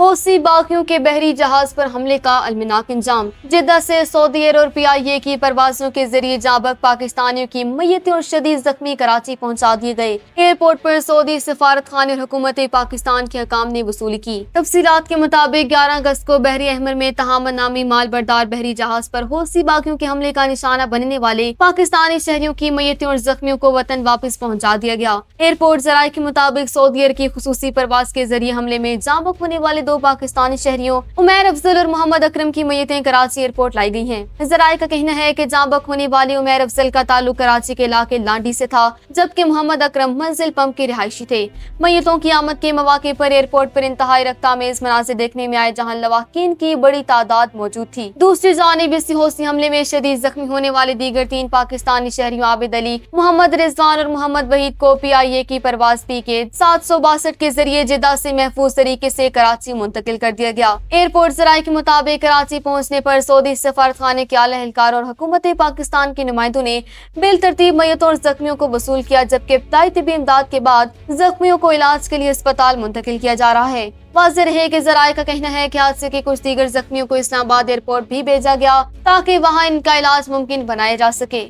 حوثی باغیوں کے بحری جہاز پر حملے کا المناک انجام۔ جدہ سے سعودی ایئر اور PIA کی پروازوں کے ذریعے جابک پاکستانیوں کی میتیں اور شدید زخمی کراچی پہنچا دیے گئے۔ ایئرپورٹ پر سعودی سفارت خانے اور حکومت پاکستان کے حکام نے وصولی کی۔ تفصیلات کے مطابق 11 اگست کو بحری احمر میں تحامل نامی مال بردار بحری جہاز پر حوثی باغیوں کے حملے کا نشانہ بننے والے پاکستانی شہریوں کی میتیں اور زخمیوں کو وطن واپس پہنچا دیا گیا۔ ایئرپورٹ ذرائع کے مطابق سعودی ایئر کی خصوصی پرواز کے ذریعے حملے میں جاں بحق ہونے والے 2 پاکستانی شہریوں عمیر افضل اور محمد اکرم کی میتیں کراچی ایئرپورٹ لائی گئی ہیں۔ ذرائع کا کہنا ہے کہ جاں بحق ہونے والے عمیر افضل کا تعلق کراچی کے علاقے لانڈی سے تھا، جبکہ محمد اکرم منزل پمپ کے رہائشی تھے۔ میتوں کی آمد کے مواقع پر ایئرپورٹ پر انتہائی رکتہ آمیز مناظر دیکھنے میں آئے، جہاں لواحقین کی بڑی تعداد موجود تھی۔ دوسری جانب اس حوثی حملے میں شدید زخمی ہونے والے دیگر 3 پاکستانی شہریوں عابد علی، محمد رضوان اور محمد وحید کو PIA کی پرواز PK 762 کے ذریعے جدہ سے محفوظ طریقے سے کراچی منتقل کر دیا گیا۔ ایئرپورٹ ذرائع کے مطابق کراچی پہنچنے پر سعودی سفارت خانے کے اعلی اہلکار اور حکومت پاکستان کے نمائندوں نے بالترتیب میتوں اور زخمیوں کو وصول کیا، جبکہ ابتدائی طبی امداد کے بعد زخمیوں کو علاج کے لیے اسپتال منتقل کیا جا رہا ہے۔ واضح رہے کہ ذرائع کا کہنا ہے کہ حادثے کے کچھ دیگر زخمیوں کو اسلام آباد ایئرپورٹ بھی بھیجا گیا تاکہ وہاں ان کا علاج ممکن بنایا جا سکے۔